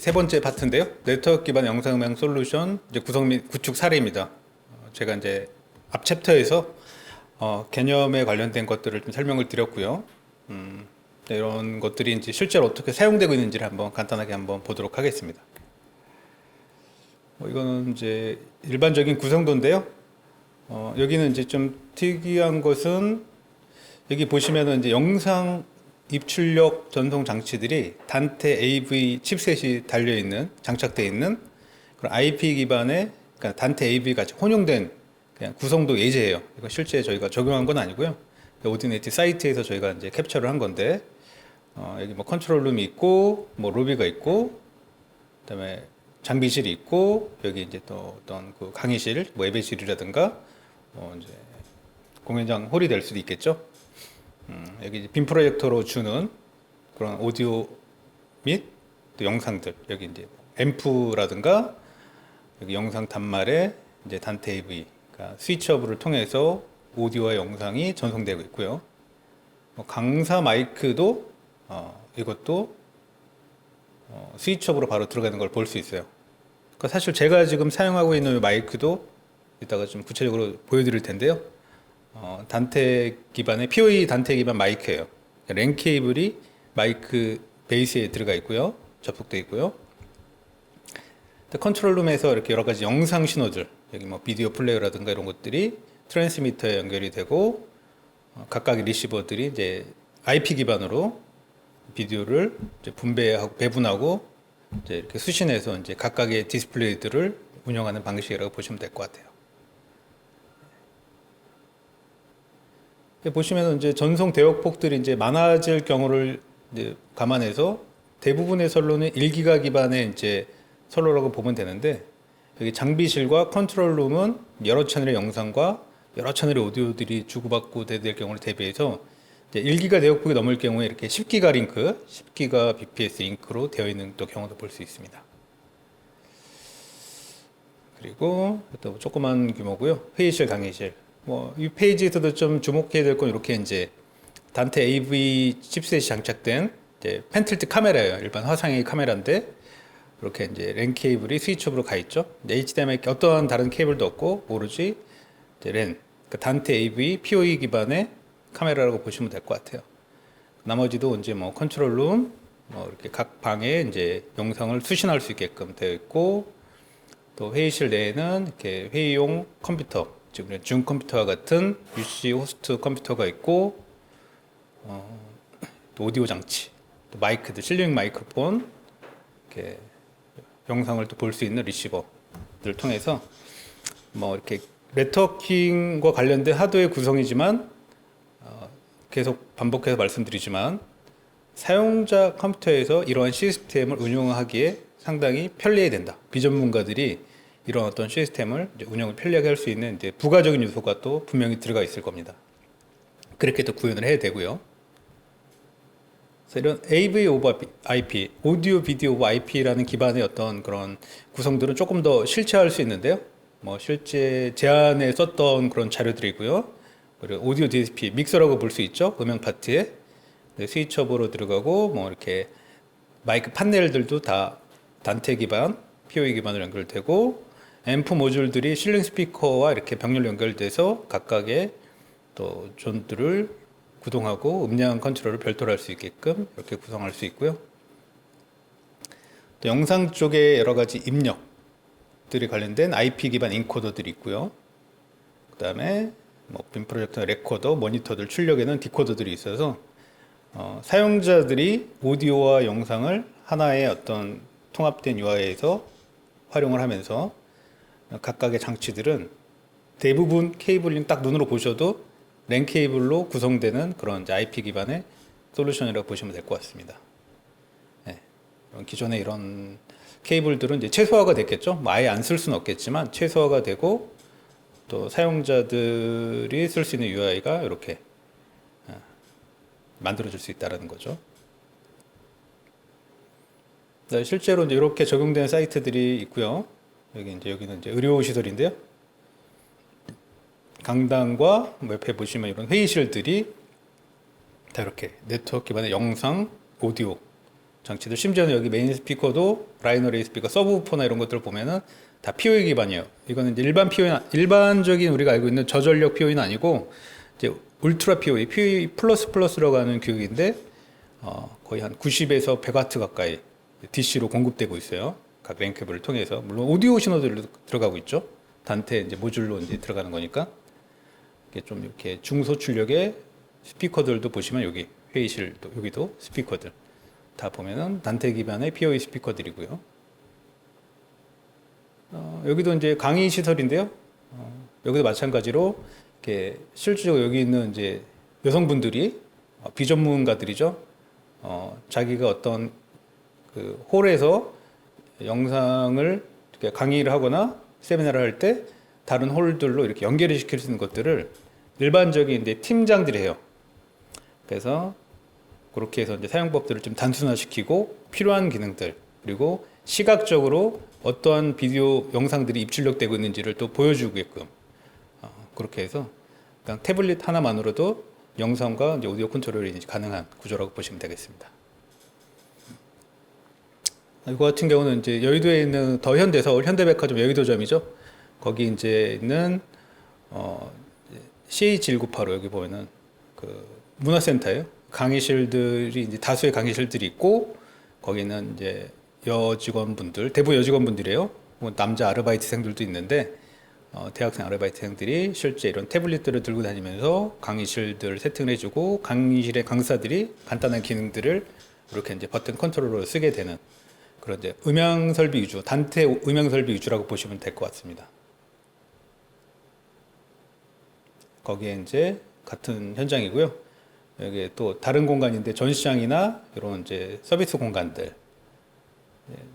세 번째 파트인데요. 네트워크 기반 영상음향 솔루션 이제 구성 및 구축 사례입니다. 제가 이제 앞 챕터에서 개념에 관련된 것들을 좀 설명을 드렸고요. 이런 것들이 이제 실제로 어떻게 사용되고 있는지를 한번 간단하게 한번 보도록 하겠습니다. 이거는 이제 일반적인 구성도인데요. 여기는 이제 좀 특이한 것은 여기 보시면은 이제 영상 입출력 전송 장치들이 단테 AV 칩셋이 달려 있는 장착되어 있는 그런 IP 기반의 그러니까 단테 AV 같이 혼용된 그냥 구성도 예제예요. 이거 실제 저희가 적용한 건 아니고요. 오디네티 사이트에서 저희가 이제 캡처를 한 건데 여기 뭐 컨트롤룸이 있고 뭐 로비가 있고 그다음에 장비실이 있고 여기 이제 또 어떤 그 강의실 뭐 예배실이라든가 이제 공연장 홀이 될 수도 있겠죠. 여기 빔 프로젝터로 주는 그런 오디오 및 또 영상들 여기 이제 앰프라든가 여기 영상 단말에 이제 단테 AV 그러니까 스위치허브를 통해서 오디오와 영상이 전송되고 있고요. 강사 마이크도 이것도 스위치허브로 바로 들어가는 걸 볼 수 있어요. 그러니까 사실 제가 지금 사용하고 있는 이 마이크도 이따가 좀 구체적으로 보여드릴 텐데요. 단테 기반의 PoE 단테 기반 마이크예요. 랜 케이블이 마이크 베이스에 들어가 있고요. 접속되어 있고요. 컨트롤룸에서 이렇게 여러 가지 영상 신호들, 여기 뭐 비디오 플레이어라든가 이런 것들이 트랜스미터에 연결이 되고 각각의 리시버들이 이제 IP 기반으로 비디오를 이제 분배하고 배분하고 이제 이렇게 수신해서 이제 각각의 디스플레이들을 운영하는 방식이라고 보시면 될 것 같아요. 보시면 이제 전송 대역폭들이 이제 많아질 경우를 이제 감안해서 대부분의 선로는 1기가 기반의 이제 선로라고 보면 되는데 여기 장비실과 컨트롤룸은 여러 채널의 영상과 여러 채널의 오디오들이 주고받고 될 경우를 대비해서 이제 1기가 대역폭이 넘을 경우에 이렇게 10기가 링크, 10기가 bps 링크로 되어 있는 또 경우도 볼 수 있습니다. 그리고 또 조그만 규모고요. 회의실, 강의실. 이 페이지에서도 좀 주목해야 될 건 이렇게 이제 단테 AV 칩셋이 장착된 이제 펜틸트 카메라예요. 일반 화상의 카메라인데 이렇게 이제 랜 케이블이 스위치업으로 가 있죠. HDMI 어떠한 다른 케이블도 없고 오로지 이제 랜, 그러니까 단테 AV PoE 기반의 카메라라고 보시면 될 것 같아요. 나머지도 이제 뭐 컨트롤룸, 이렇게 각 방에 이제 영상을 수신할 수 있게끔 되어 있고 또 회의실 내에는 이렇게 회의용 컴퓨터. 지금 줌 컴퓨터와 같은 UC 호스트 컴퓨터가 있고 또 오디오 장치, 또 마이크들, 실링 마이크폰, 이렇게 영상을 또 볼 수 있는 리시버들을 통해서 뭐 이렇게 네트워킹과 관련된 하드웨어 구성이지만 계속 반복해서 말씀드리지만 사용자 컴퓨터에서 이러한 시스템을 운영하기에 상당히 편리해야 된다. 비전문가들이 이런 어떤 시스템을 이제 운영을 편리하게 할 수 있는 이제 부가적인 요소가 또 분명히 들어가 있을 겁니다. 그렇게 또 구현을 해야 되고요. 그래서 이런 AV over IP, 오디오 비디오 over IP라는 기반의 어떤 그런 구성들은 조금 더 실체화할 수 있는데요. 뭐 실제 제안에 썼던 그런 자료들이고요. 그리고 오디오 DSP 믹서라고 볼 수 있죠. 음향 파트에 스위치업으로 들어가고 뭐 이렇게 마이크 판넬들도 다 단테 기반, PoE 기반으로 연결되고 앰프 모듈들이 실링 스피커와 이렇게 병렬 연결돼서 각각의 또 존들을 구동하고 음량 컨트롤을 별도로 할 수 있게끔 이렇게 구성할 수 있고요. 또 영상 쪽에 여러 가지 입력들이 관련된 IP 기반 인코더들이 있고요. 그 다음에 빔 프로젝터, 레코더, 모니터들 출력에는 디코더들이 있어서 사용자들이 오디오와 영상을 하나의 어떤 통합된 UI에서 활용을 하면서 각각의 장치들은 대부분 케이블링 딱 눈으로 보셔도 랜 케이블로 구성되는 그런 이제 IP 기반의 솔루션이라고 보시면 될 것 같습니다. 네. 기존에 이런 케이블들은 이제 최소화가 됐겠죠. 뭐 아예 안 쓸 수는 없겠지만 최소화가 되고 또 사용자들이 쓸 수 있는 UI가 이렇게 만들어질 수 있다는 거죠. 네, 실제로 이제 이렇게 적용된 사이트들이 있고요. 여기는 이제 의료 시설인데요. 강당과 옆에 보시면 이런 회의실들이 다 이렇게 네트워크 기반의 영상, 오디오 장치들, 심지어는 여기 메인 스피커도 라인 어레이 스피커, 서브우퍼나 이런 것들을 보면은 다 POE 기반이에요. 이거는 이제 일반 POE, 일반적인 우리가 알고 있는 저전력 POE는 아니고 이제 울트라 POE, POE 플러스라고 하는 규격인데 거의 한 90에서 100W 가까이 DC로 공급되고 있어요. 각 랭크별을 통해서. 물론 오디오 신호들도 들어가고 있죠. 단테 이제 모듈로 이제 들어가는 거니까. 이게 좀 이렇게 중소출력의 스피커들도 보시면 여기 회의실도 여기도 스피커들 다 보면은 단테 기반의 POE 스피커들이고요. 여기도 이제 강의 시설인데요. 여기도 마찬가지로 이렇게 실질적으로 여기 있는 이제 여성분들이 비전문가들이죠. 자기가 어떤 그 홀에서 영상을 이렇게 강의를 하거나 세미나를 할 때 다른 홀들로 이렇게 연결을 시킬 수 있는 것들을 일반적인 이제 팀장들이 해요. 그래서 그렇게 해서 이제 사용법들을 좀 단순화시키고 필요한 기능들 그리고 시각적으로 어떠한 비디오 영상들이 입출력되고 있는지를 또 보여주게끔 그렇게 해서 그냥 태블릿 하나만으로도 영상과 이제 오디오 컨트롤이 가능한 구조라고 보시면 되겠습니다. 이거 같은 경우는 이제 여의도에 있는 더 현대서울 현대백화점 여의도점이죠. 거기 이제 있는 CH1985 여기 보면은 그 문화센터예요. 강의실들이 이제 다수의 강의실들이 있고 거기는 이제 여직원분들 대부분 여직원분들이에요. 뭐 남자 아르바이트생들도 있는데 대학생 아르바이트생들이 실제 이런 태블릿들을 들고 다니면서 강의실들 세팅을 해주고 강의실의 강사들이 간단한 기능들을 이렇게 이제 버튼 컨트롤러로 쓰게 되는 그런 이제 음향 설비 위주, 단테 음향 설비 위주라고 보시면 될 것 같습니다. 거기에 이제 같은 현장이고요. 여기 또 다른 공간인데 전시장이나 이런 이제 서비스 공간들,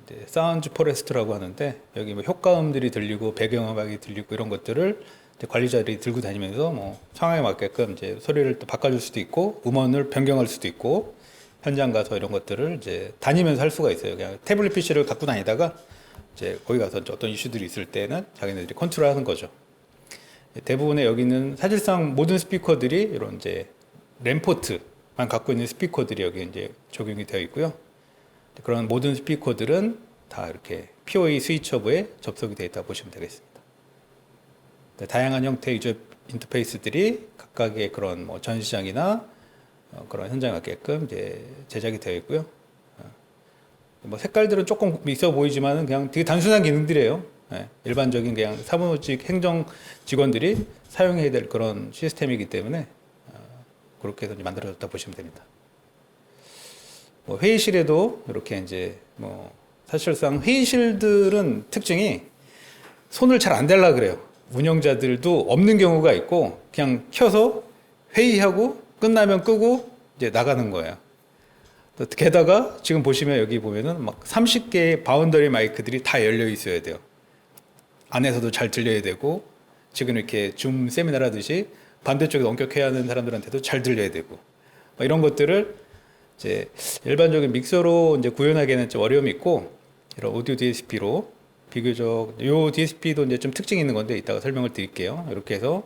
이제 사운드 포레스트라고 하는데 여기 뭐 효과음들이 들리고 배경음악이 들리고 이런 것들을 이제 관리자들이 들고 다니면서 뭐 상황에 맞게끔 이제 소리를 또 바꿔줄 수도 있고 음원을 변경할 수도 있고 현장 가서 이런 것들을 이제 다니면서 할 수가 있어요. 그냥 태블릿 PC를 갖고 다니다가 이제 거기 가서 이제 어떤 이슈들이 있을 때는 자기네들이 컨트롤하는 거죠. 대부분의 여기는 사실상 모든 스피커들이 이런 이제 램포트만 갖고 있는 스피커들이 여기 이제 적용이 되어 있고요. 그런 모든 스피커들은 다 이렇게 POE 스위처부에 접속이 되어 있다고 보시면 되겠습니다. 다양한 형태의 유저 인터페이스들이 각각의 그런 뭐 전시장이나 그런 현장에 맞게끔 이제 제작이 되어 있고요. 뭐 색깔들은 조금 있어 보이지만은 그냥 되게 단순한 기능들이에요. 일반적인 그냥 사무직 행정 직원들이 사용해야 될 그런 시스템이기 때문에 그렇게 해서 만들어졌다 보시면 됩니다. 뭐 회의실에도 이렇게 이제 뭐 사실상 회의실들은 특징이 손을 잘 안 댈라 그래요. 운영자들도 없는 경우가 있고 그냥 켜서 회의하고 끝나면 끄고 이제 나가는 거예요. 게다가 지금 보시면 여기 보면은 막 30개의 바운더리 마이크들이 다 열려 있어야 돼요. 안에서도 잘 들려야 되고 지금 이렇게 줌 세미나를 하듯이 반대쪽에 원격해야 하는 사람들한테도 잘 들려야 되고 이런 것들을 이제 일반적인 믹서로 이제 구현하기에는 좀 어려움이 있고 이런 오디오 DSP로 비교적 요 DSP도 이제 좀 특징이 있는 건데 이따가 설명을 드릴게요. 이렇게 해서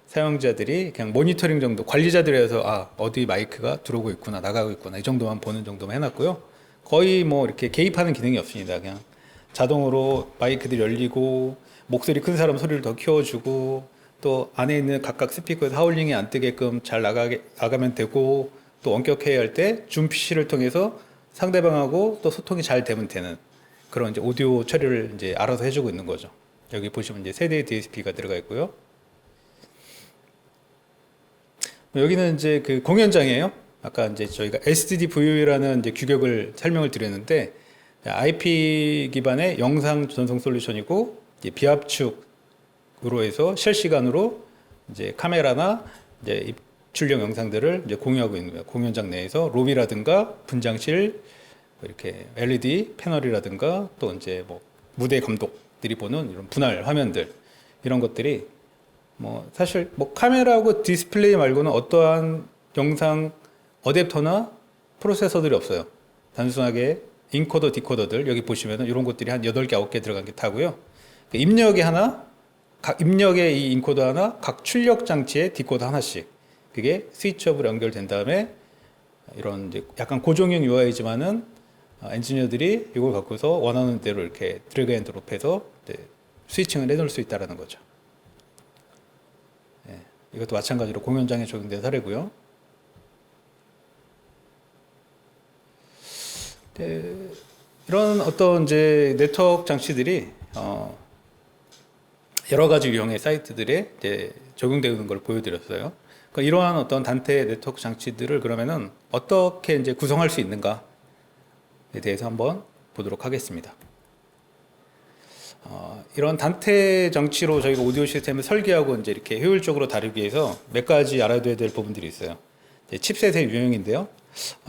사용자들이 그냥 모니터링 정도 관리자들이 해서 어디 마이크가 들어오고 있구나 나가고 있구나 이 정도만 보는 정도만 해놨고요. 거의 뭐 이렇게 개입하는 기능이 없습니다. 그냥 자동으로 마이크들이 열리고 목소리 큰 사람 소리를 더 키워주고 또 안에 있는 각각 스피커에서 하울링이 안 뜨게끔 잘 나가면 되고 또 원격회의 할 때 줌 PC를 통해서 상대방하고 또 소통이 잘 되면 되는 그런 이제 오디오 처리를 이제 알아서 해주고 있는 거죠. 여기 보시면 이제 세대의 DSP가 들어가 있고요. 여기는 이제 그 공연장이에요. 아까 이제 저희가 SDVO라는 이제 규격을 설명을 드렸는데 IP 기반의 영상 전송 솔루션이고 이제 비압축으로 해서 실시간으로 이제 카메라나 이제 입출력 영상들을 이제 공유하고 있는 거예요. 공연장 내에서 로비라든가 분장실 이렇게 LED 패널이라든가 또 이제 뭐 무대 감독들이 보는 이런 분할 화면들 이런 것들이 뭐 사실 뭐 카메라하고 디스플레이 말고는 어떠한 영상 어댑터나 프로세서들이 없어요. 단순하게 인코더, 디코더들 여기 보시면은 이런 것들이 한 8개, 9개 들어간 게 타고요. 입력에 하나, 각 입력에 이 인코더 하나, 각 출력 장치에 디코더 하나씩. 그게 스위치업으로 연결된 다음에 이런 이제 약간 고정형 UI지만은 엔지니어들이 이걸 갖고서 원하는 대로 이렇게 드래그 앤 드롭해서 스위칭을 해놓을 수 있다는 거죠. 예, 이것도 마찬가지로 공연장에 적용된 사례고요. 네, 이런 어떤 이제 네트워크 장치들이 여러 가지 유형의 사이트들에 이제 적용되는 걸 보여드렸어요. 그러니까 이러한 어떤 단테 네트워크 장치들을 그러면은 어떻게 이제 구성할 수 있는가에 대해서 한번 보도록 하겠습니다. 이런 단테 장치로 저희가 오디오 시스템을 설계하고 이제 이렇게 효율적으로 다루기 위해서 몇 가지 알아둬야 될 부분들이 있어요. 칩셋의 유형인데요.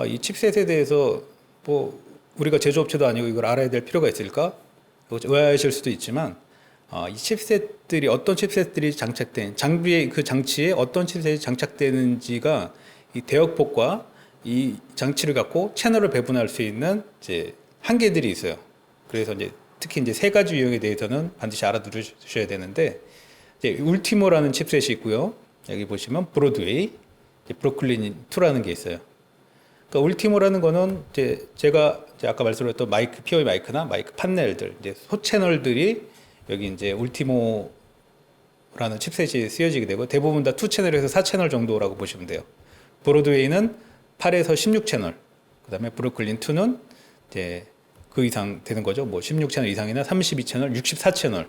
이 칩셋에 대해서 뭐 우리가 제조업체도 아니고 이걸 알아야 될 필요가 있을까? 의아하실 수도 있지만 이 칩셋들이 어떤 칩셋들이 장착된 장비의 그 장치에 어떤 칩셋이 장착되는지가 이 대역폭과 이 장치를 갖고 채널을 배분할 수 있는 이제 한계들이 있어요. 그래서 이제 특히 이제 세 가지 유형에 대해서는 반드시 알아두셔야 되는데 이제 울티모라는 칩셋이 있고요. 여기 보시면 브로드웨이, 브루클린 2라는 게 있어요. 그러니까 울티모라는 거는 이제 제가 이제 아까 말씀드렸던 마이크, POE 마이크나 마이크 판넬들, 이제 소 채널들이 여기 이제 울티모라는 칩셋이 쓰여지게 되고 대부분 다 2채널에서 4채널 정도라고 보시면 돼요. 브로드웨이는 8에서 16채널, 그 다음에 브루클린 2는 이제 그 이상 되는 거죠. 뭐 16채널 이상이나 32채널, 64채널.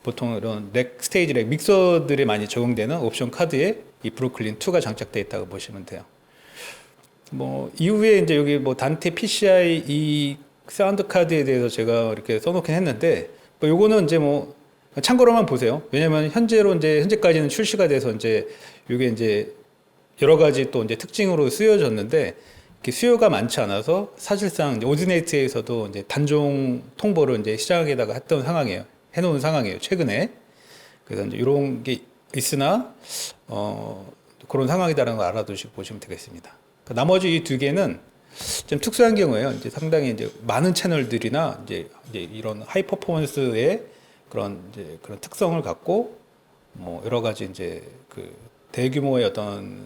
보통 이런 렉, 스테이지 렉 믹서들에 많이 적용되는 옵션 카드에 이 브루클린 2가 장착되어 있다고 보시면 돼요. 뭐 이후에 이제 여기 뭐 단테 PCI 이 사운드 카드에 대해서 제가 이렇게 써놓긴 했는데 뭐 요거는 이제 뭐 참고로만 보세요. 왜냐면 현재까지는 출시가 돼서 이제 요게 이제 여러 가지 또 이제 특징으로 쓰여졌는데 이렇게 수요가 많지 않아서 사실상 오디네이트에서도 이제 단종 통보를 이제 시장에다가 했던 상황이에요. 해놓은 상황이에요. 최근에. 그래서 이제 이런 게 있으나 그런 상황이다라는 걸 알아두시고 보시면 되겠습니다. 나머지 이 두 개는 좀 특수한 경우에요. 이제 상당히 이제 많은 채널들이나 이제 이런 하이 퍼포먼스의 그런 특성을 갖고 뭐 여러 가지 이제 그 대규모의 어떤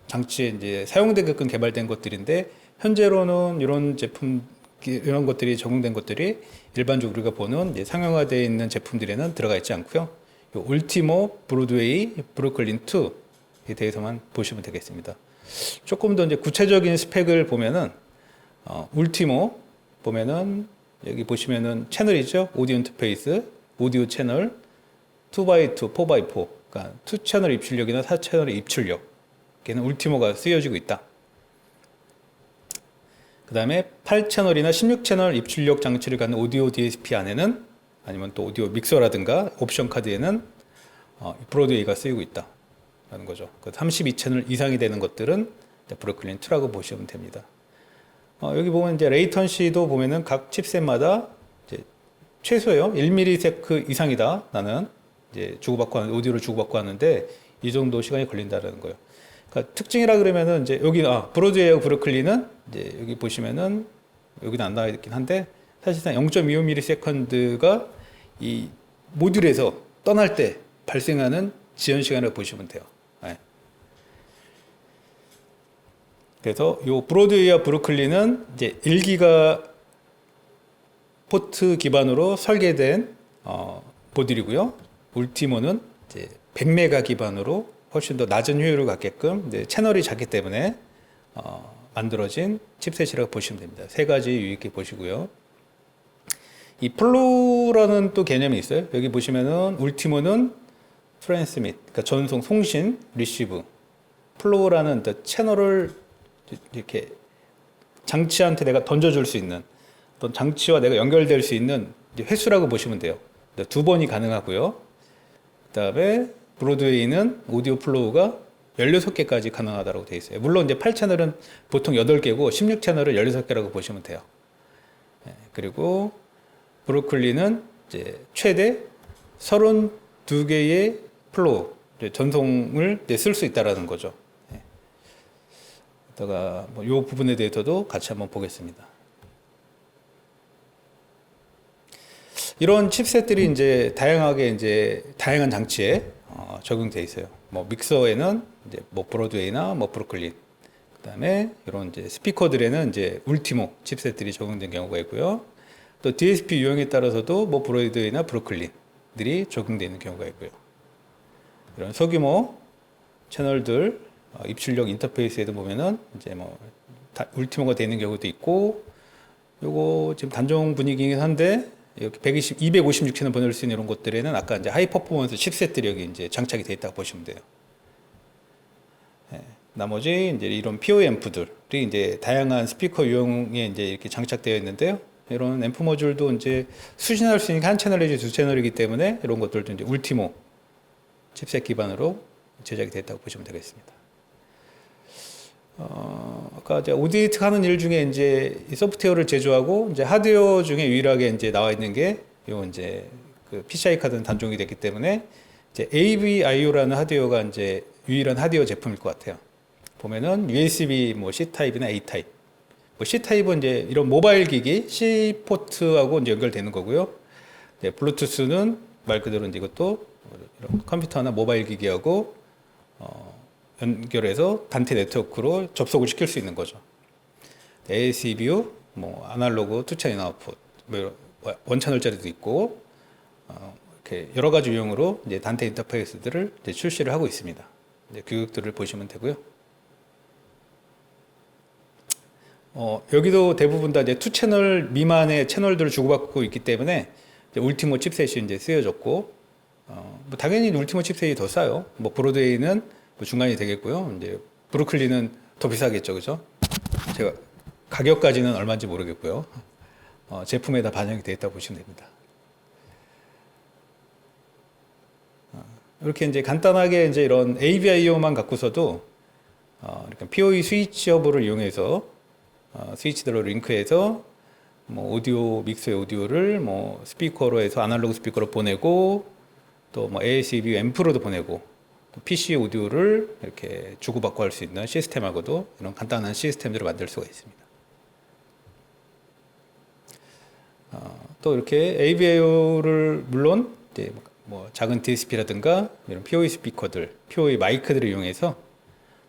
장치에 이제 사용되게끔 개발된 것들인데 현재로는 이런 제품 이런 것들이 적용된 것들이 일반적으로 우리가 보는 이제 상용화되어 있는 제품들에는 들어가 있지 않고요. 요 울티모, 브로드웨이, 브루클린 2에 대해서만 보시면 되겠습니다. 조금 더 이제 구체적인 스펙을 보면은 울티모 보면은 여기 보시면은 채널이죠. 오디오 인터페이스, 오디오 채널 2x2, 4x4. 그러니까 2채널 입출력이나 4채널 입출력. 걔는 울티모가 쓰여지고 있다. 그 다음에 8채널이나 16채널 입출력 장치를 갖는 오디오 DSP 안에는 아니면 또 오디오 믹서라든가 옵션 카드에는 브로드웨이가 쓰이고 있다. 라는 거죠. 32채널 이상이 되는 것들은 브루클린 2라고 보시면 됩니다. 여기 보면 이제 레이턴시도 보면은 각 칩셋마다 이제 최소예요. 1ms 이상이다. 나는 이제 오디오를 주고받고 하는데 이 정도 시간이 걸린다라는 거예요. 그러니까 특징이라 그러면은 이제 여기 브로드웨이하고 브루클린은 이제 여기 보시면은 여기는 안 나와 있긴 한데 사실상 0.25ms가 이 모듈에서 떠날 때 발생하는 지연 시간을 보시면 돼요. 네. 그래서 요 브로드웨이와 브루클린은 이제 1기가 포트 기반으로 설계된 모듈이고요. 울티모는 이제 100메가 기반으로 훨씬 더 낮은 효율을 갖게끔 채널이 작기 때문에 만들어진 칩셋이라고 보시면 됩니다. 세 가지 유익해 보시고요. 이 플로우라는 또 개념이 있어요. 여기 보시면은 울티모는 트랜스밋, 그러니까 전송, 송신, 리시브. 플로우라는 채널을 이렇게 장치한테 내가 던져줄 수 있는 어떤 장치와 내가 연결될 수 있는 횟수라고 보시면 돼요. 2번이 가능하고요. 그 다음에 브로드웨이는 오디오 플로우가 16개까지 가능하다고 되어 있어요. 물론 이제 8채널은 보통 8개고 16채널을 16개라고 보시면 돼요. 그리고 브루클린은 이제 최대 32개의 플로우, 전송을 쓸 수 있다라는 거죠. 이따가 이 부분에 대해서도 같이 한번 보겠습니다. 이런 칩셋들이 이제 다양한 장치에 적용되어 있어요. 뭐 믹서에는 이제 뭐 브로드웨이나 뭐 브루클린, 그다음에 이런 이제 스피커들에는 이제 울티모 칩셋들이 적용된 경우가 있고요. 또 DSP 유형에 따라서도 뭐 브로이드웨이나 브루클린들이 적용되어 있는 경우가 있고요. 이런 소규모 채널들 입출력 인터페이스에도 보면은 이제 뭐 울티모가 되는 경우도 있고, 요거 지금 단종 분위기긴 한데 이렇게 256 채널 보낼 수 있는 이런 것들에는 아까 이제 하이 퍼포먼스 칩셋들이 여기 이제 장착이 되어 있다고 보시면 돼요. 나머지 이제 이런 POE 앰프들이 이제 다양한 스피커 유형에 이제 이렇게 장착되어 있는데요. 이런 앰프 모듈도 이제 수신할 수 있는 한 채널 내지 두 채널이기 때문에 이런 것들도 이제 울티모 칩셋 기반으로 제작이 됐다고 보시면 되겠습니다. 아까 이제 오디에이트 하는 일 중에 이제 이 소프트웨어를 제조하고 이제 하드웨어 중에 유일하게 이제 나와 있는 게 요 이제 그 PCI 카드는 단종이 됐기 때문에 이제 AVIO라는 하드웨어가 이제 유일한 하드웨어 제품일 것 같아요. 보면은 USB 뭐 C 타입이나 A 타입. 뭐 C 타입은 이제 이런 모바일 기기 C 포트하고 이제 연결되는 거고요. 네, 블루투스는 말 그대로 이제 이것도 이런 컴퓨터나 모바일 기기하고 연결해서 단테 네트워크로 접속을 시킬 수 있는 거죠. ACBU, 뭐 아날로그 투 채널 아웃풋, 뭐 원 채널짜리도 있고 이렇게 여러 가지 유형으로 이제 단테 인터페이스들을 이제 출시를 하고 있습니다. 이제 규격들을 보시면 되고요. 여기도 대부분 다 이제 투 채널 미만의 채널들을 주고받고 있기 때문에 이제 울티모 칩셋이 이제 쓰여졌고, 뭐 당연히 울티모 칩셋이 더 싸요. 뭐 브로드웨이는 뭐 중간이 되겠고요. 이제 브루클린은 더 비싸겠죠, 그죠? 제가 가격까지는 얼마인지 모르겠고요. 제품에 다 반영이 되어 있다고 보시면 됩니다. 이렇게 이제 간단하게 이제 이런 AVIO만 갖고서도 이렇게 PoE 스위치 허브를 이용해서 스위치들로 링크해서 뭐 오디오 믹스의 오디오를 뭐 스피커로 해서 아날로그 스피커로 보내고, 또 뭐 ACB 앰프로도 보내고, 또 PC 오디오를 이렇게 주고받고 할 수 있는 시스템하고도 이런 간단한 시스템들을 만들 수가 있습니다. 또 이렇게 AVIO를 물론 이제 뭐 작은 DSP라든가 이런 PoE 스피커들, PoE 마이크들을 이용해서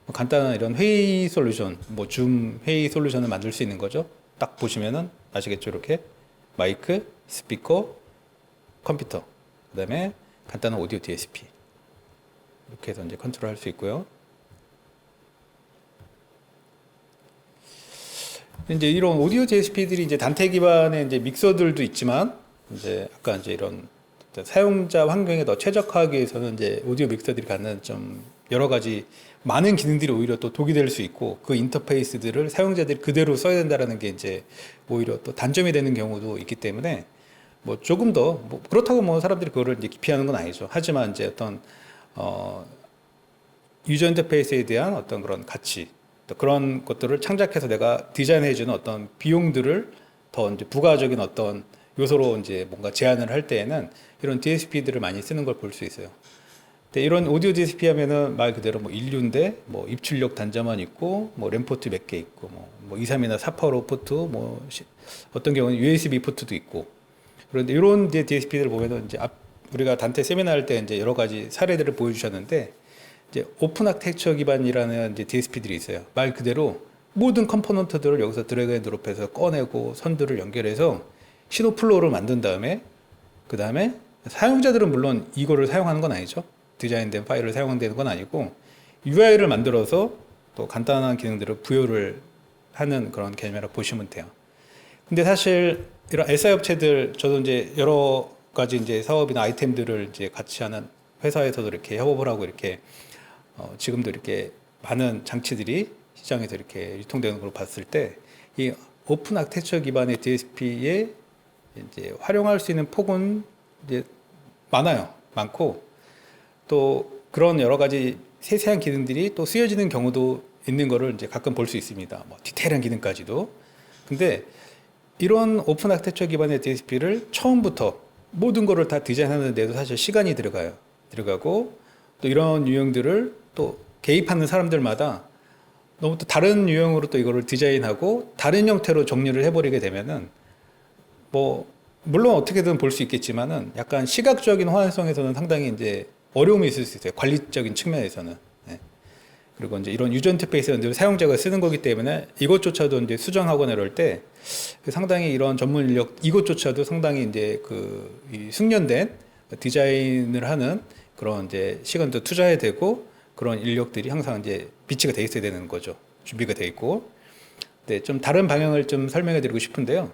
뭐 간단한 이런 회의 솔루션, 뭐 줌 회의 솔루션을 만들 수 있는 거죠. 딱 보시면은 아시겠죠? 이렇게 마이크, 스피커, 컴퓨터, 그다음에 간단한 오디오 DSP 이렇게 해서 이제 컨트롤할 수 있고요. 이제 이런 오디오 DSP들이 이제 단테 기반의 이제 믹서들도 있지만, 이제 아까 이제 이런 사용자 환경에 더 최적화하기 위해서는 이제 오디오 믹서들이 갖는 좀 여러 가지 많은 기능들이 오히려 또 독이 될 수 있고, 그 인터페이스들을 사용자들이 그대로 써야 된다는 게 이제 오히려 또 단점이 되는 경우도 있기 때문에, 뭐 조금 더 뭐 그렇다고 뭐 사람들이 그거를 이제 기피하는 건 아니죠. 하지만 이제 어떤 유저 인터페이스에 대한 어떤 그런 가치, 또 그런 것들을 창작해서 내가 디자인해주는 어떤 비용들을 더 이제 부가적인 어떤 요소로 이제 뭔가 제안을 할 때에는 이런 DSP들을 많이 쓰는 걸 볼 수 있어요. 근데 이런 오디오 DSP 하면은 말 그대로 뭐 인류인데 뭐 입출력 단자만 있고 뭐 램 포트 몇 개 있고 뭐 2, 3이나 485 포트 뭐 어떤 경우는 USB 포트도 있고, 그런데 이런 DSP들을 보면은 이제 우리가 단테 세미나 할 때 이제 여러 가지 사례들을 보여주셨는데, 이제 오픈 아키텍처 기반이라는 이제 DSP들이 있어요. 말 그대로 모든 컴포넌트들을 여기서 드래그 앤 드롭해서 꺼내고 선들을 연결해서 신호 플로우를 만든 다음에, 그 다음에 사용자들은 물론 이거를 사용하는 건 아니죠. 디자인된 파일을 사용되는 건 아니고 UI를 만들어서 또 간단한 기능들을 부여를 하는 그런 개념이라고 보시면 돼요. 근데 사실 이런 SI 업체들, 저도 이제 여러 가지 이제 사업이나 아이템들을 이제 같이 하는 회사에서도 이렇게 협업을 하고 이렇게 지금도 이렇게 많은 장치들이 시장에서 이렇게 유통되는 걸 봤을 때, 이 오픈 아키텍처 기반의 DSP에 이제 활용할 수 있는 폭은 이제 많고, 또 그런 여러 가지 세세한 기능들이 또 쓰여지는 경우도 있는 거를 이제 가끔 볼 수 있습니다. 뭐 디테일한 기능까지도. 근데 이런 오픈 아키텍처 기반의 DSP를 처음부터 모든 거를 다 디자인하는데도 사실 시간이 들어가고, 또 이런 유형들을 또 개입하는 사람들마다 너무 또 다른 유형으로 또 이거를 디자인하고 다른 형태로 정리를 해버리게 되면은, 뭐 물론 어떻게든 볼 수 있겠지만은 약간 시각적인 호환성에서는 상당히 이제 어려움이 있을 수 있어요. 관리적인 측면에서는. 네. 그리고 이제 이런 유저 인터페이스는 늘 사용자가 쓰는 거기 때문에 이것조차도 이제 수정하거나 이럴 때 상당히 이런 전문 인력 이것조차도 상당히 이제 이 숙련된 디자인을 하는 그런 이제 시간도 투자해야 되고 그런 인력들이 항상 이제 비치가 돼 있어야 되는 거죠. 준비가 돼 있고. 네, 좀 다른 방향을 좀 설명해 드리고 싶은데요.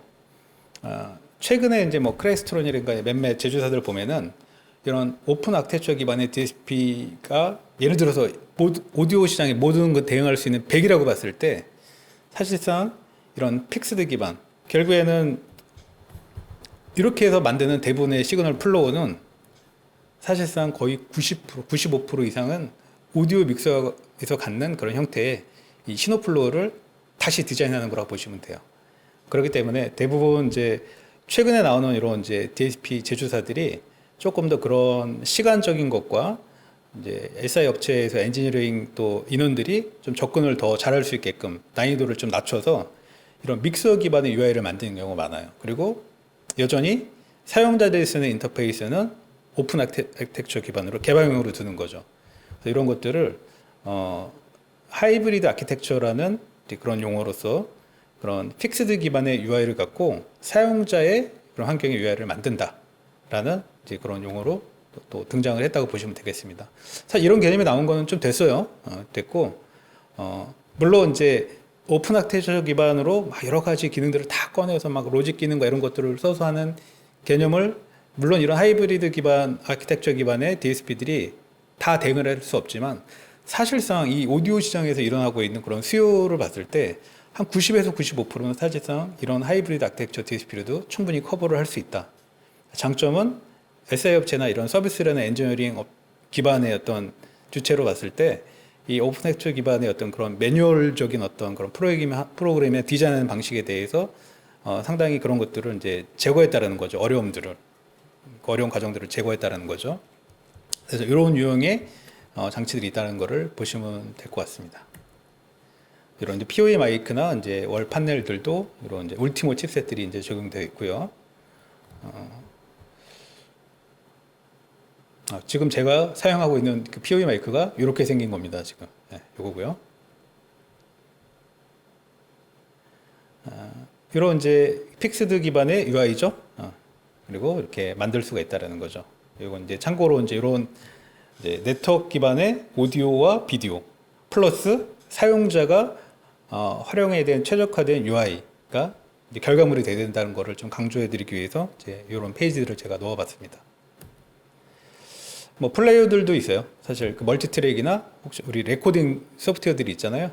최근에 이제 뭐 크레스트론이라든가 몇몇 제조사들 보면은 이런 오픈 아키텍처 기반의 DSP가 예를 들어서 오디오 시장에 모든 것 대응할 수 있는 100이라고 봤을 때 사실상 이런 픽스드 기반 결국에는 이렇게 해서 만드는 대부분의 시그널 플로우는 사실상 거의 90%, 95% 이상은 오디오 믹서에서 갖는 그런 형태의 이 신호 플로우를 다시 디자인하는 거라고 보시면 돼요. 그렇기 때문에 대부분 이제 최근에 나오는 이런 이제 DSP 제조사들이 조금 더 그런 시간적인 것과 이제 SI 업체에서 엔지니어링 또 인원들이 좀 접근을 더 잘할 수 있게끔 난이도를 좀 낮춰서 이런 믹서 기반의 UI를 만드는 경우가 많아요. 그리고 여전히 사용자들이 쓰는 인터페이스는 오픈 아키텍처 기반으로 개방형으로 두는 거죠. 그래서 이런 것들을 하이브리드 아키텍처라는 그런 용어로서 그런 픽스드 기반의 UI를 갖고 사용자의 그런 환경의 UI를 만든다라는 이제 그런 용어로 또 등장을 했다고 보시면 되겠습니다. 사실 이런 개념이 나온 거는 좀 됐어요. 됐고 물론 이제 오픈 아키텍처 기반으로 막 여러 가지 기능들을 다 꺼내서 막 로직 기능과 이런 것들을 써서 하는 개념을 물론 이런 하이브리드 기반 아키텍처 기반의 DSP들이 다 대응을 할 수 없지만 사실상 이 오디오 시장에서 일어나고 있는 그런 수요를 봤을 때 한 90에서 95%는 사실상 이런 하이브리드 아키텍처 DSP로도 충분히 커버를 할 수 있다. 장점은 SI 업체나 이런 서비스라는 엔지니어링 기반의 어떤 주체로 봤을 때 이 오픈 아키텍처 기반의 어떤 그런 매뉴얼적인 어떤 그런 프로그램의 디자인 방식에 대해서 상당히 그런 것들을 이제 제거했다라는 거죠. 어려운 과정들을 제거했다라는 거죠. 그래서 이런 유형의 장치들이 있다는 것을 보시면 될 것 같습니다. 이런 이제 POE 마이크나 이제 월 판넬들도 이런 이제 울티모 칩셋들이 이제 적용되어 있고요. 지금 제가 사용하고 있는 그 POE 마이크가 이렇게 생긴 겁니다. 지금 요거고요. 이런 이제 픽스드 기반의 UI죠. 그리고 이렇게 만들 수가 있다라는 거죠. 이건 이제 참고로 이제 이런 이제 네트워크 기반의 오디오와 비디오 플러스 사용자가 활용에 대한 최적화된 UI가 이제 결과물이 돼야 된다는 것을 좀 강조해드리기 위해서 이제 이런 페이지들을 제가 넣어봤습니다. 뭐 플레이어들도 있어요. 사실 그 멀티트랙이나 혹시 우리 레코딩 소프트웨어들이 있잖아요.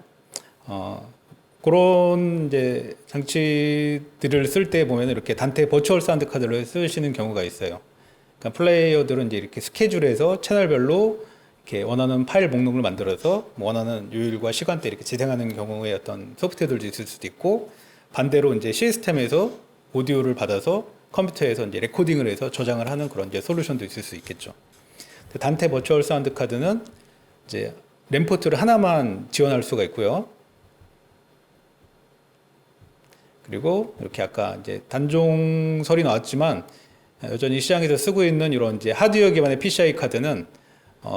그런 이제 장치들을 쓸 때 보면 이렇게 단테 버추얼 사운드 카드를 쓰시는 경우가 있어요. 그러니까 플레이어들은 이제 이렇게 스케줄해서 채널별로 이렇게 원하는 파일 목록을 만들어서 원하는 요일과 시간대 이렇게 재생하는 경우에 어떤 소프트웨어들도 있을 수도 있고 반대로 이제 시스템에서 오디오를 받아서 컴퓨터에서 이제 레코딩을 해서 저장을 하는 그런 이제 솔루션도 있을 수 있겠죠. 단테 버추얼 사운드 카드는 이제 램 포트를 하나만 지원할 수가 있고요. 그리고 이렇게 아까 이제 단종설이 나왔지만 여전히 시장에서 쓰고 있는 이런 이제 하드웨어 기반의 PCI 카드는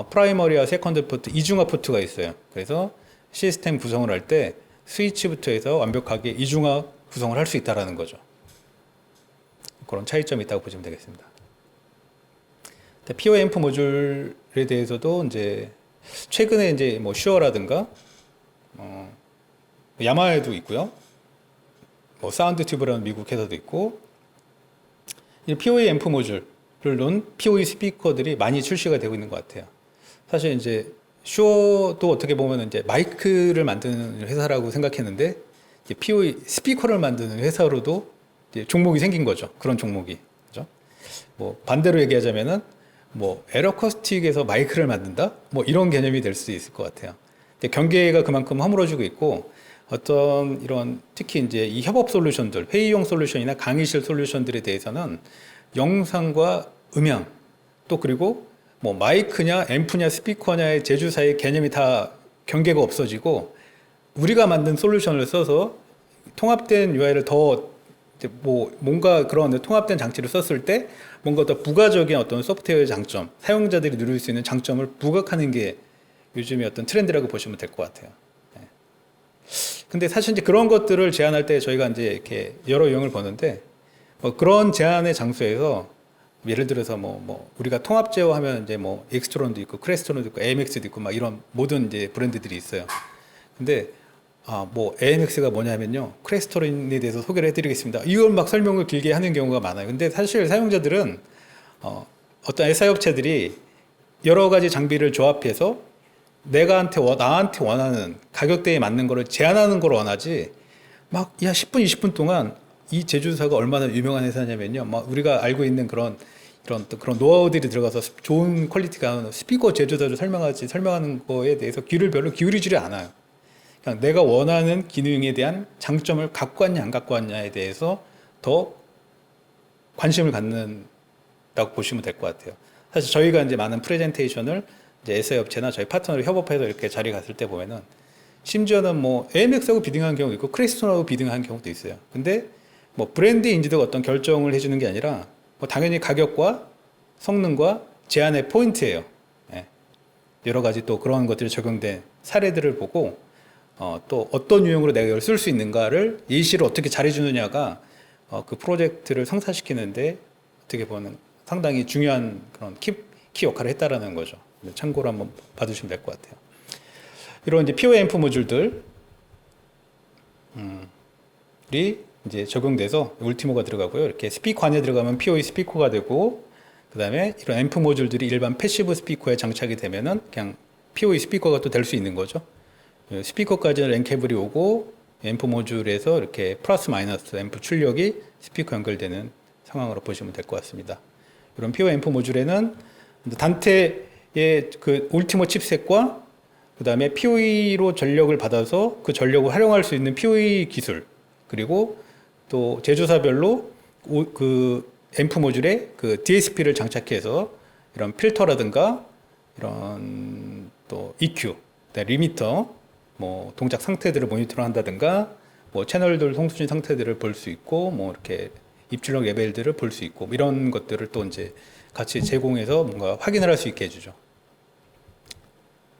프라이머리와 세컨드 포트 이중화 포트가 있어요. 그래서 시스템 구성을 할 때 스위치부터 해서 완벽하게 이중화 구성을 할 수 있다라는 거죠. 그런 차이점이 있다고 보시면 되겠습니다. POA 모듈에 대해서도 이제 최근에 이제 뭐 슈어라든가 야마에도 있고요. 뭐 사운드 튜브라는 미국 회사도 있고 이 POA 앰프 모듈을 놓은 POE 스피커들이 많이 출시가 되고 있는 것 같아요. 사실 이제 슈어도 어떻게 보면 이제 마이크를 만드는 회사라고 생각했는데 이제 POE 스피커를 만드는 회사로도 이제 종목이 생긴 거죠. 그런 종목이. 그죠? 뭐 반대로 얘기하자면은 뭐 에러커스틱에서 마이크를 만든다? 뭐 이런 개념이 될 수도 있을 것 같아요. 근데 경계가 그만큼 허물어지고 있고 어떤 이런 특히 이제 이 협업 솔루션들, 회의용 솔루션이나 강의실 솔루션들에 대해서는 영상과 음향 또 그리고 뭐 마이크냐 앰프냐 스피커냐의 제조사의 개념이 다 경계가 없어지고 우리가 만든 솔루션을 써서 통합된 UI를 더 뭐 뭔가 그런 통합된 장치를 썼을 때 뭔가 더 부가적인 어떤 소프트웨어의 장점, 사용자들이 누릴 수 있는 장점을 부각하는 게 요즘의 어떤 트렌드라고 보시면 될 것 같아요. 네. 근데 사실 이제 그런 것들을 제안할 때 저희가 이제 이렇게 여러 유형을 보는데 뭐 그런 제안의 장소에서 예를 들어서 뭐 우리가 통합 제어하면 이제 뭐 엑스트론도 있고 크레스토론도 있고 AMX도 있고 막 이런 모든 이제 브랜드들이 있어요. 근데 뭐 AMX가 뭐냐면요, 크레스토론에 대해서 소개를 해드리겠습니다. 이걸 막 설명을 길게 하는 경우가 많아요. 근데 사실 사용자들은 어떤 SI 업체들이 여러 가지 장비를 조합해서 나한테 원하는 가격대에 맞는 거를 제안하는 걸 원하지, 막, 야, 10분, 20분 동안 이 제조사가 얼마나 유명한 회사냐면요, 막 우리가 알고 있는 이런 또 그런 노하우들이 들어가서 좋은 퀄리티가 스피커 제조사를 설명하는 거에 대해서 귀를 별로 기울이지를 않아요. 그냥 내가 원하는 기능에 대한 장점을 갖고 왔냐, 안 갖고 왔냐에 대해서 더 관심을 갖는다고 보시면 될 것 같아요. 사실 저희가 이제 많은 프레젠테이션을 이제 SI 업체나 저희 파트너를 협업해서 이렇게 자리 갔을 때 보면은 심지어는 뭐 AMX하고 비등한 경우도 있고 크레스톤하고 비등한 경우도 있어요. 근데 뭐 브랜드 인지도가 어떤 결정을 해주는 게 아니라 뭐 당연히 가격과 성능과 제안의 포인트예요. 예. 여러 가지 또 그런 것들이 적용된 사례들을 보고 또 어떤 유형으로 내가 이걸 쓸 수 있는가를 예시를 어떻게 잘해주느냐가 그 프로젝트를 성사시키는데 어떻게 보면 상당히 중요한 그런 키 역할을 했다라는 거죠. 참고로 한번 봐두시면 될 것 같아요. 이런 이제 POA 앰프 모듈들 이 이제 적용돼서 울티모가 들어가고요. 이렇게 스피커 안에 들어가면 POE 스피커가 되고, 그 다음에 이런 앰프 모듈들이 일반 패시브 스피커에 장착이 되면은 그냥 POE 스피커가 또 될 수 있는 거죠. 스피커까지는 랜 케이블이 오고 앰프 모듈에서 이렇게 플러스 마이너스 앰프 출력이 스피커 연결되는 상황으로 보시면 될 것 같습니다. 이런 POE 앰프 모듈에는 단테의 그 울티모 칩셋과 그 다음에 POE로 전력을 받아서 그 전력을 활용할 수 있는 POE 기술, 그리고 또 제조사별로 그 앰프 모듈에 그 DSP를 장착해서 이런 필터라든가 이런 또 EQ, 리미터, 뭐 동작 상태들을 모니터를 한다든가 뭐 채널들 송수신 상태들을 볼 수 있고 뭐 이렇게 입출력 레벨들을 볼 수 있고 이런 것들을 또 이제 같이 제공해서 뭔가 확인을 할 수 있게 해주죠.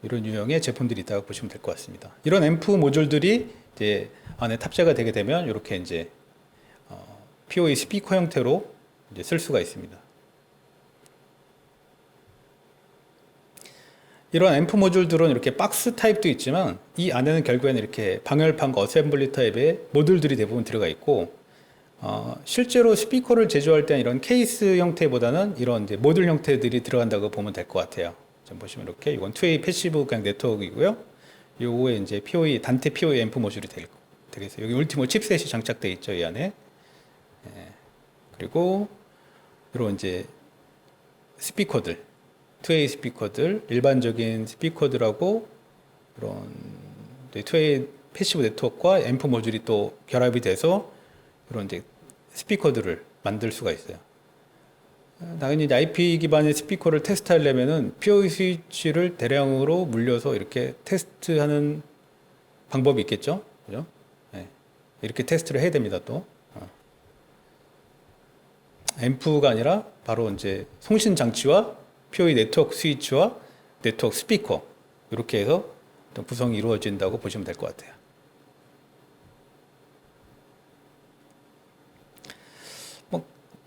이런 유형의 제품들이 있다고 보시면 될 것 같습니다. 이런 앰프 모듈들이 이제 안에 탑재가 되게 되면 이렇게 이제 POE 스피커 형태로 이제 쓸 수가 있습니다. 이런 앰프 모듈들은 이렇게 박스 타입도 있지만 이 안에는 결국에는 이렇게 방열판과 어셈블리 타입의 모듈들이 대부분 들어가 있고 실제로 스피커를 제조할 때는 이런 케이스 형태보다는 이런 이제 모듈 형태들이 들어간다고 보면 될 것 같아요. 좀 보시면 이렇게 이건 2A 패시브 그냥 네트워크이고요. 요거에 이제 POE 단테 POE 앰프 모듈이 되겠어요. 여기 울티모 칩셋이 장착되어 있죠, 이 안에. 그리고 이런 이제 스피커들, 2A 스피커들, 일반적인 스피커들하고 이런 2A 패시브 네트워크와 앰프 모듈이 또 결합이 돼서 이런 이제 스피커들을 만들 수가 있어요. 당연히 이제 IP 기반의 스피커를 테스트하려면은 POE 스위치를 대량으로 물려서 이렇게 테스트하는 방법이 있겠죠, 그죠? 네. 이렇게 테스트를 해야 됩니다, 또. 앰프가 아니라 바로 이제 송신 장치와 POE 네트워크 스위치와 네트워크 스피커 이렇게 해서 구성이 이루어진다고 보시면 될 것 같아요.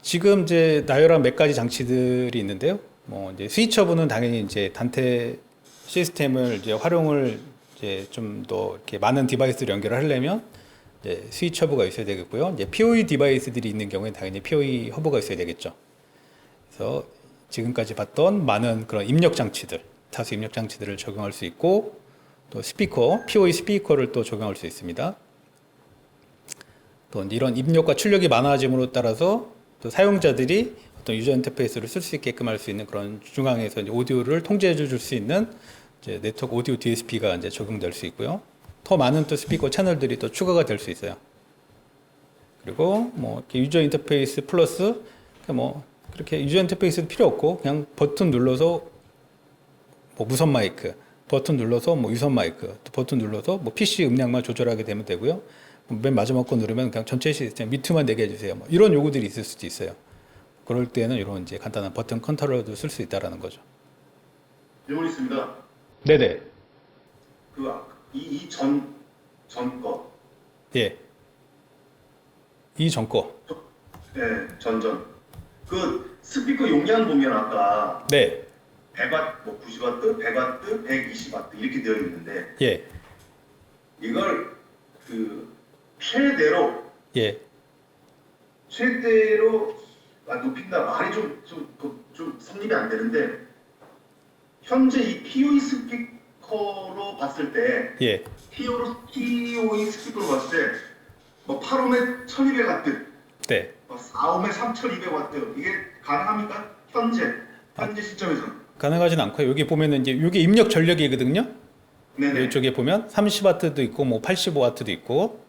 지금 이제 나열한 몇 가지 장치들이 있는데요. 뭐 이제 스위처분은 당연히 이제 단테 시스템을 이제 활용을 이제 좀 더 이렇게 많은 디바이스를 연결을 하려면 이제 스위처 허브가 있어야 되겠고요. 이제 POE 디바이스들이 있는 경우에 당연히 POE 허브가 있어야 되겠죠. 그래서 지금까지 봤던 많은 그런 입력 장치들, 다수 입력 장치들을 적용할 수 있고 또 스피커, POE 스피커를 또 적용할 수 있습니다. 또 이런 입력과 출력이 많아짐으로 따라서 또 사용자들이 어떤 유저 인터페이스를 쓸 수 있게끔 할 수 있는 그런 중앙에서 이제 오디오를 통제해 줄 수 있는 이제 네트워크 오디오 DSP가 이제 적용될 수 있고요. 더 많은 또 스피커 채널들이 또 추가가 될 수 있어요. 그리고 뭐 이렇게 유저 인터페이스 플러스 뭐 그렇게 유저 인터페이스도 필요 없고 그냥 버튼 눌러서 뭐 무선 마이크, 버튼 눌러서 뭐 유선 마이크, 또 버튼 눌러서 뭐 PC 음량만 조절하게 되면 되고요. 맨 마지막 거 누르면 그냥 전체 시스템 미투만 되게 해주세요. 뭐 이런 요구들이 있을 수도 있어요. 그럴 때는 이런 이제 간단한 버튼 컨트롤러도 쓸 수 있다라는 거죠. 질문 있습니다. 네네. 전 거. 예, 이전 거. 네, 전전. 그 스피커 용량 보면 아까 네, 100와트, 뭐 90와트, 100와트, 120와트 이렇게 되어 있는데 예, 이걸 그 최대로 예. 최대로 높인다 말이 좀 성립이 안 되는데 현재 이 POE 스피커로 봤을 때 예. POE 스피커로 봤을 때 뭐 8옴에 1200와트, 네. 뭐 4옴에 3200와트 이게 가능합니까? 현재 시점에서. 가능하진 않고요. 여기 보면은 이제 이게 입력 전력이거든요. 네네. 이쪽에 보면 30와트도 있고 뭐 85와트도 있고.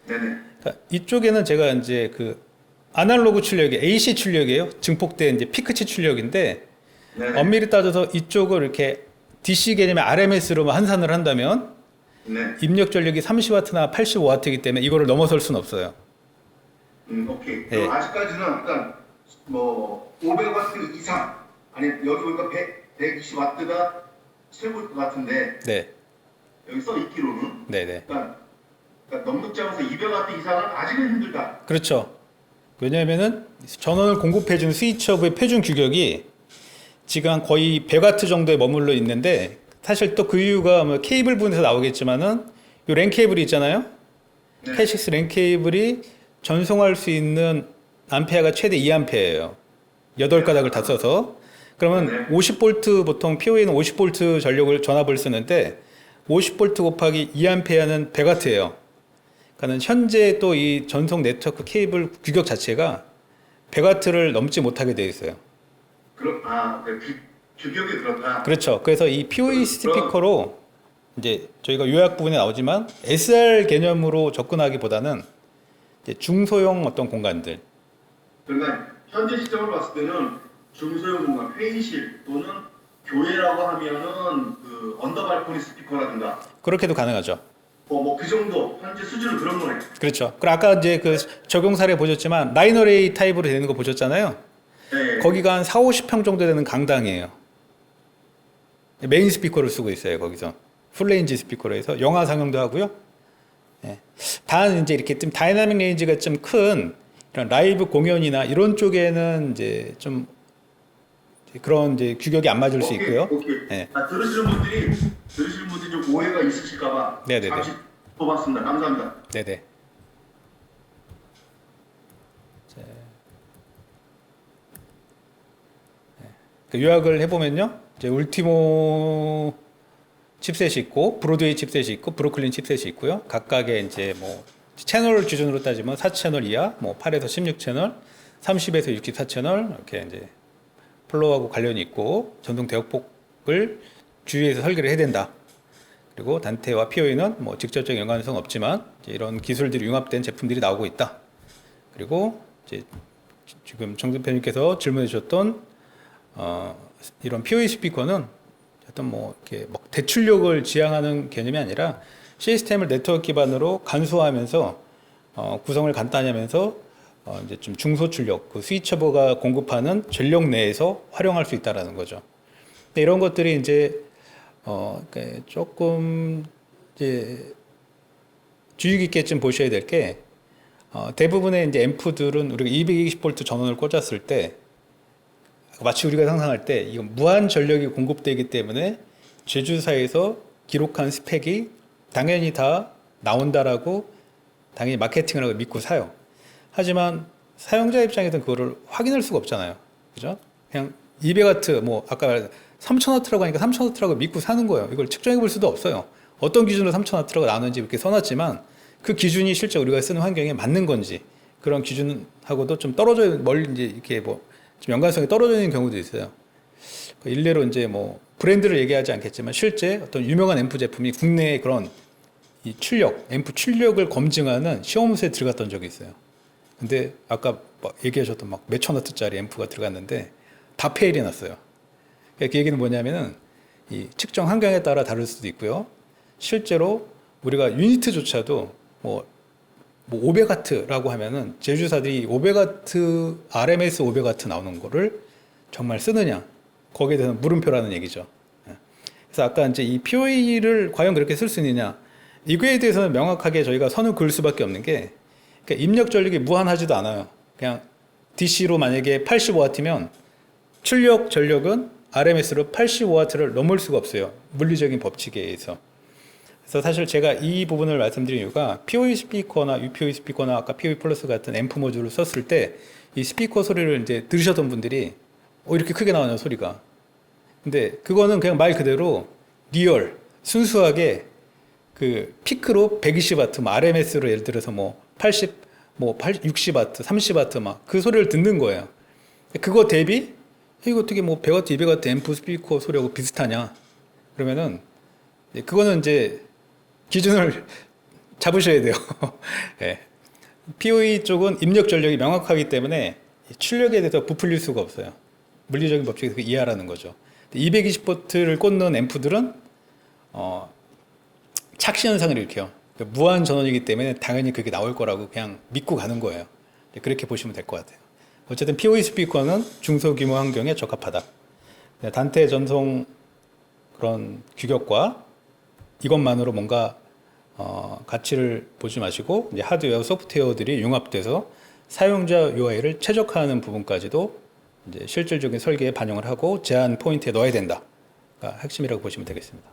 네네. 그러니까 이쪽에는 제가 이제 그 아날로그 출력이 AC 출력이에요. 증폭대 이제 피크치 출력인데 네네. 엄밀히 따져서 이쪽을 이렇게 DC 개념의 RMS로 환산을 한다면 네. 입력 전력이 30와트나 85와트이기 때문에 이거를 넘어설 수는 없어요. 오케이. 예. 그럼 아직까지는 일단 뭐 500와트 이상 아니 여기 보니까 120와트가 최고일 것 같은데 네, 여기 써 있기로는 네, 네. 그러니까 넉넉지 않아서 200와트 이상은 아직은 힘들다. 그렇죠. 왜냐하면은 전원을 공급해준 스위치업의 표준 규격이 지금 한 거의 100와트 정도에 머물러 있는데 사실 또 그 이유가 뭐 케이블 부분에서 나오겠지만은 요 랜 케이블이 있잖아요. 네. Cat6 랜 케이블이 전송할 수 있는 암페어가 최대 2암페어예요. 8가닥을 다 써서. 그러면 50V 보통 POE는 50V 전력을 전압을 쓰는데 50V 곱하기 2암페어는 100W예요. 그러니까 현재 또 이 전송 네트워크 케이블 규격 자체가 100W를 넘지 못하게 되어 있어요. 규격이 그렇다. 그렇죠. 그래서 이 POE 스피커로 이제 저희가 요약 부분에 나오지만 SR 개념으로 접근하기보다는 이제 중소형 어떤 공간들. 그러니까 현재 시점을 봤을 때는 중소형 공간, 회의실 또는 교회라고 하면은 그 언더 발코니 스피커라든가 그렇게도 가능하죠. 뭐 그 정도 현재 수준은 그런 거네. 그렇죠. 그리고 아까 이제 그 적용 사례 보셨지만 라인 어레이 타입으로 되는 거 보셨잖아요. 네. 거기가 한 4, 50평 정도 되는 강당이에요. 메인 스피커를 쓰고 있어요. 거기서 풀레인지 스피커로 해서 영화 상영도 하고요. 예. 단 이제 이렇게 좀 다이나믹 레인지가 좀 큰 이런 라이브 공연이나 이런 쪽에는 이제 좀 그런 이제 규격이 안 맞을 수 있고요. 오케이. 예. 들으시는 분들이 좀 오해가 있으실까봐 네네네. 잠시 뽑았습니다. 감사합니다. 네네. 그 요약을 해보면요. 이제 울티모 칩셋이 있고, 브로드웨이 칩셋이 있고, 브루클린 칩셋이 있고요. 각각의 이제 뭐 채널 기준으로 따지면 4채널 이하, 뭐 8에서 16채널, 30에서 64채널 이렇게 이제 플로우하고 관련이 있고, 전동 대역폭을 주의해서 설계를 해야 된다. 그리고 단테와 POE는 뭐 직접적인 연관성은 없지만 이런 기술들이 융합된 제품들이 나오고 있다. 그리고 이제 지금 정 대표님께서 질문해 주셨던 이런 POE 스피커는 어떤 뭐 이렇게 막 대출력을 지향하는 개념이 아니라 시스템을 네트워크 기반으로 간소화하면서 구성을 간단히 하면서 이제 좀 중소출력, 그 스위처버가 공급하는 전력 내에서 활용할 수 있다라는 거죠. 근데 이런 것들이 이제 조금 이제 주의 깊게 좀 보셔야 될 게 대부분의 이제 앰프들은 우리가 220V 전원을 꽂았을 때 마치 우리가 상상할 때 이건 무한 전력이 공급되기 때문에 제조사에서 기록한 스펙이 당연히 다 나온다라고 당연히 마케팅을 하고 믿고 사요. 하지만 사용자 입장에서는 그거를 확인할 수가 없잖아요. 그죠? 그냥 200W 뭐 아까 말한 3000W라고 하니까 3000W라고 믿고 사는 거예요. 이걸 측정해 볼 수도 없어요. 어떤 기준으로 3000W가 나오는지 이렇게 써놨지만 그 기준이 실제 우리가 쓰는 환경에 맞는 건지 그런 기준하고도 좀 떨어져 멀리 이제 이렇게 뭐 좀 연관성이 떨어져 있는 경우도 있어요. 일례로 이제 뭐 브랜드를 얘기하지 않겠지만 실제 어떤 유명한 앰프 제품이 국내에 그런 이 출력, 앰프 출력을 검증하는 시험소에 들어갔던 적이 있어요. 근데 아까 막 얘기하셨던 막 몇천 와트짜리 앰프가 들어갔는데 다 페일이 났어요. 그 얘기는 뭐냐면은 이 측정 환경에 따라 다를 수도 있고요. 실제로 우리가 유니트조차도 뭐 500와트라고 하면은 제조사들이 500와트 RMS 500와트 나오는 거를 정말 쓰느냐 거기에 대해서 물음표라는 얘기죠. 그래서 아까 이제 이 PoE를 과연 그렇게 쓸 수 있느냐, 이거에 대해서는 명확하게 저희가 선을 그을 수밖에 없는 게, 그러니까 입력 전력이 무한하지도 않아요. 그냥 DC로 만약에 85W면 출력 전력은 RMS로 85W를 넘을 수가 없어요. 물리적인 법칙에 의해서. 그래서 사실 제가 이 부분을 말씀드린 이유가 PoE 스피커나 UPoE 스피커나 아까 PoE 플러스 같은 앰프 모듈을 썼을 때 이 스피커 소리를 이제 들으셨던 분들이 이렇게 크게 나오는 소리가. 근데 그거는 그냥 말 그대로 리얼, 순수하게 그 피크로 120W, 뭐 RMS로 예를 들어서 뭐 80, 뭐 60W, 30W 막 그 소리를 듣는 거예요. 그거 대비 이거 어떻게 뭐 100W, 200W 앰프 스피커 소리하고 비슷하냐? 그러면은 그거는 이제 기준을 잡으셔야 돼요. 네. PoE 쪽은 입력 전력이 명확하기 때문에 출력에 대해서 부풀릴 수가 없어요. 물리적인 법칙에서 이해하라는 거죠. 220V를 꽂는 앰프들은 착시 현상을 일으켜요. 무한 전원이기 때문에 당연히 그게 나올 거라고 그냥 믿고 가는 거예요. 그렇게 보시면 될 것 같아요. 어쨌든 PoE 스피커는 중소규모 환경에 적합하다. 단태 전송 그런 규격과 이것만으로 뭔가 가치를 보지 마시고 이제 하드웨어, 소프트웨어들이 융합돼서 사용자 UI를 최적화하는 부분까지도 이제 실질적인 설계에 반영을 하고 제한 포인트에 넣어야 된다가 핵심이라고 보시면 되겠습니다.